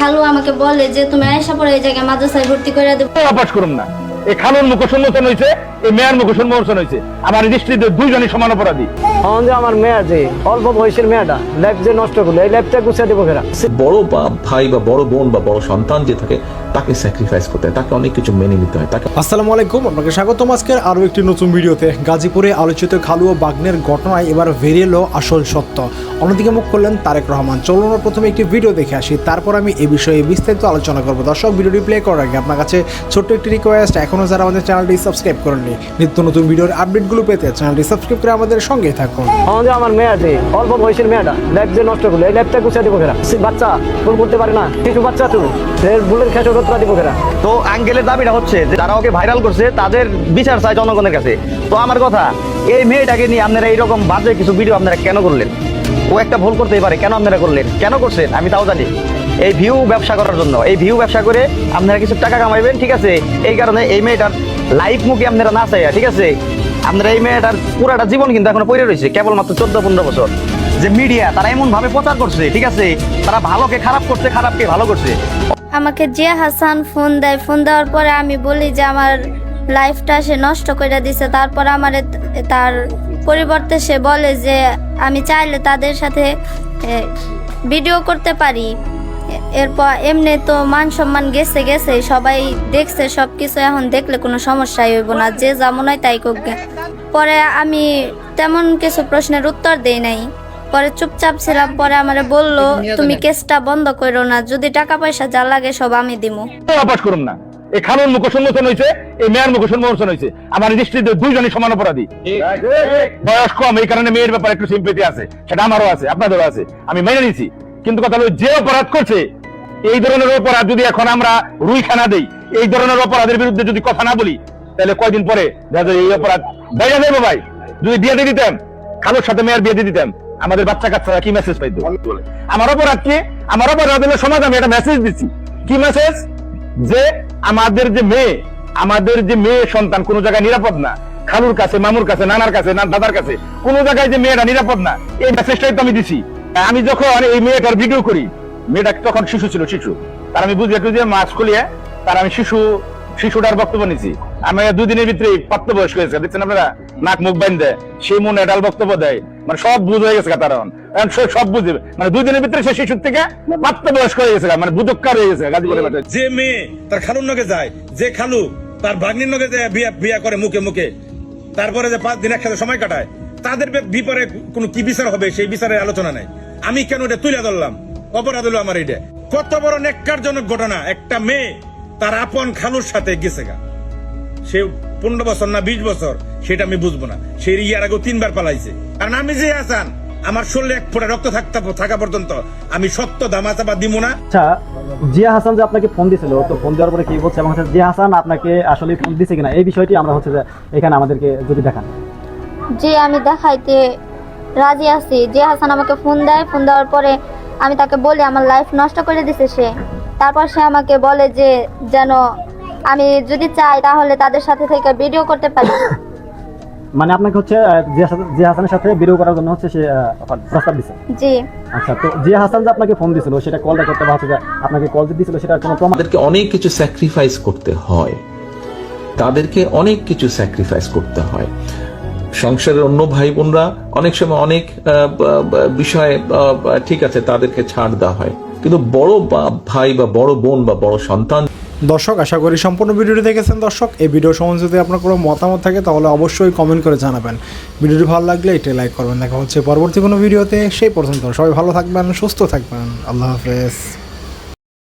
খালু আমাকে বলে যে তুমি আয়েশা পরে এই জায়গায় মাদ্রাসায় ভর্তি করে দেবো। অপাস করুন না, এই খালুর মুখ সম্মোচন হয়েছে, এই মেয়ের মুখ সম্মোচন হয়েছে। আমার দৃষ্টিতে দুইজনই সমান অপরাধী। আমার মেয়ে যে অল্প বয়সের মেয়েটা লাইফ যে নষ্ট করলো, এই লাইফটা গুছিয়ে দেবো ফেরা। বড় ভাই বা বড় বোন বা বড় সন্তান যে থাকে তাকে স্যাক্রিফাইস করতে হয়, তাকে অনেক কিছু মেনে নিতে হয়। তাকে আসসালামু আলাইকুম, আপনাকে স্বাগতম আজকের আরও একটি নতুন ভিডিওতে। গাজীপুরে আলোচিত খালু ও বাগ্নের ঘটনায় এবার বেরিয়ে এলো আসল সত্য। অন্যদিকে মুখ করলেন তারেক রহমান। চলুন প্রথমে একটি ভিডিও দেখে আসি, তারপর আমি এ বিষয়ে বিস্তারিত আলোচনা করবো। দর্শক, ভিডিওটি প্লে করার আগে আপনার কাছে ছোট্ট একটি রিকোয়েস্ট, এখনও যারা আমাদের চ্যানেলটি সাবস্ক্রাইব করেননি, নিত্য নতুন ভিডিওর আপডেটগুলো পেতে চ্যানেলটি সাবস্ক্রাইব করে আমাদের সঙ্গেই থাকুন। আমার মেয়ে যে অল্প বয়সের মেয়েটা লাইফ যে নষ্ট করলো, এই লাইফটা গুছিয়ে দেবো ফেরা। বাচ্চা ভুল করতে পারে না, কিছু বাচ্চা তো ভুলের খেটে রোধরা দিব ফেরা। তো আঙ্কেলের দাবিটা হচ্ছে যে যারা ওকে ভাইরাল করছে তাদের বিচার চাই জনগণের কাছে। তো আমার কথা, এই মেয়েটাকে নিয়ে আপনারা এইরকম বাজে কিছু ভিডিও আপনারা কেন করলেন? ও একটা ভুল করতেই পারে, কেন আপনারা করলেন? কেন করছেন আমি তাও জানি। এই ভিউ ব্যবসা করার জন্য, এই ভিউ ব্যবসা করে আপনারা কিছু টাকা কামাইবেন, ঠিক আছে? এই কারণে এই মেয়েটার লাইফ মুখে আপনারা না চাইয়া, ঠিক আছে? আপনারা এই মেয়েটার পুরাটা জীবন কিন্তু এখনো পড়ে রয়েছে, কেবলমাত্র 14-15 বছর। যে মিডিয়া তারা এমন ভাবে প্রচার করছে, ঠিক আছে? তারা ভালোকে খারাপ করছে, খারাপকে ভালো করছে। আমাকে জিয়া হাসান ফোন দেয়। ফোন দেওয়ার পরে আমি বলি যে আমার লাইফটা সে নষ্ট করে দিছে। তারপর আমার তার পরিবর্তে সে বলে যে আমি চাইলে তাদের সাথে ভিডিও করতে পারি। এরপর এমনি তো মান সম্মান গেছে গেছে, সবাই দেখছে সব কিছু, এখন দেখলে কোনো সমস্যাই হইব না, যে যেমন হয় তাই করবে। পরে আমি তেমন কিছু প্রশ্নের উত্তর দেই নাই, পরে চুপচাপ ছিলাম। পরে আমারে বললো তুমি কেসটা বন্ধ করো না, যদি টাকা পয়সা যা লাগে সব আমি দিমু। অপাস করুন না, এই খালুর মুখ সম্মোচন হয়েছে, এই মেয়ের মুখ সম্মোচন হয়েছে। আমার দৃষ্টিতে দুইজনই সমান অপরাধী। বয়স কম, এই কারণে মেয়ের ব্যাপারে একটু সিম্পেথি আছে, সেটা আমারও আছে, আপনাদেরও আছে, আমি মেনে নিছি। কিন্তু কথা হলো, যে অপরাধ করছে, এই ধরনের অপরাধ যদি এখন আমরা রুইখানা দেই, এই ধরনের অপরাধের বিরুদ্ধে যদি কথা না বলি, তাহলে কয়দিন পরে দেখা যায় এই অপরাধ বেড়ে যাবে। ভাই, যদি বিয়ে দিয়ে দিতাম, খালুর সাথে মেয়ের বিয়ে দিয়ে দিতাম, আমাদের বাচ্চা কাচ্চারা কি মেসেজ পাইতো? আমার অপরাধ কি? আমার অপরাধ হলো সমাজ, আমি একটা মেসেজ দিচ্ছি। কি মেসেজ? যে আমাদের যে মেয়ে সন্তান কোনো জায়গায় নিরাপদ না, খালুর কাছে, মামুর কাছে, নানার কাছে, দাদার কাছে, কোনো জায়গায় যে মেয়েরা নিরাপদ না, এই মেসেজটাই তো আমি দিছি। আমি যখন এই মেয়েটার ভিডিও করি, মেয়েটা তখন শিশু ছিল, শিশু। তার আমি বুঝি একটু যে মাছ খুলিয়ে তার আমি শিশুটার বক্তব্য নিছি। আমি 2 দিনের ভিতরে প্রাপ্তবয়স্ক হয়েছে, দেখছেন আপনারা, নাক মুখ বাইন্ধে সেই মনে এটাল বক্তব্য দেয়, মানে সব বুঝ হয়ে গেছে কারণ সব বুঝে, মানে 2 দিনের ভিতরে সে শিশুর থেকে প্রাপ্তবয়স্ক হয়ে গেছে, মানে বুধকার হয়ে গেছে। গাজীপুরে যে মেয়ে তার খালুর নগে যায়, যে খালু তার ভাগ্নির নগে যায় বিয়া করে মুখে মুখে, তারপরে যে 5 দিন একসাথে সময় কাটায়, তাদের বিপরে কোনো কি বিচার হবে সেই বিচারের আলোচনা নাই। আমি কেন এটা তুলে ধরলাম? অপরাধ হলো আমার এটা। কত বড় নেককারজনক ঘটনা! একটা মেয়ে তার আপন খালুর সাথে গেছে গা, সে 15 বছর না 20 বছর সেটা আমি বুঝবো না। সে ইয়ার আগেও 3 বার পালাইছে। কারণ আমি যে হাসান, আমার শরীরে 1 ফোঁটা রক্ত থাকা পর্যন্ত আমি সত্য দামাচাপা দিব না। আচ্ছা, জিয়া হাসান যে আপনাকে ফোন দিয়েছিল, তো ফোন দেওয়ার পরে কি বলছে, এবং জিয়া হাসান আপনাকে আসলে ফোন দিয়েছে কিনা, এই বিষয়টি আমরা হচ্ছে যে এখানে আমাদেরকে যদি দেখান। জি, আমি দেখাইতে রাজি আছি। জিয়া হাসান আমাকে ফোন দেয়। ফোন দেওয়ার পরে আমি তাকে বলি আমার লাইফ নষ্ট করে দিছে সে। তারপর সে আমাকে বলে যে যেন আমি যদি চাই তাহলে তাদের সাথে থেকে ভিডিও করতে পারি। মানে আপনাকে হচ্ছে জিয়া হাসানের সাথে ভিডিও করার জন্য হচ্ছে সে প্রস্তাব দিছে। জি। আচ্ছা, তো জিয়া হাসান যে আপনাকে ফোন দিয়েছিল, সেটা কল করতে বা হচ্ছে যে আপনাকে কল দিয়েছিল, সেটা কোনো প্রমাণ? তাদেরকে অনেক কিছু স্যাক্রিফাইস করতে হয়, তাদেরকে অনেক কিছু স্যাক্রিফাইস করতে হয়। সংসারের অন্য ভাই বোনরা অনেক সময় অনেক বিষয়ে ঠিক আছে, তাদেরকে ছাড় দেওয়া হয়, কিন্তু বড় ভাই বা বড় বোন বা বড় সন্তান। দর্শক, আশা করি সম্পূর্ণ ভিডিওটি দেখেছেন। দর্শক, এই ভিডিও সম্বন্ধে যদি আপনার কোনো মতামত থাকে তাহলে অবশ্যই কমেন্ট করে জানাবেন। ভিডিওটি ভালো লাগলে এটি লাইক করবেন। দেখা হচ্ছে পরবর্তী কোনো ভিডিওতে। সেই পর্যন্ত সবাই ভালো থাকবেন, সুস্থ থাকবেন। আল্লাহ হাফেজ।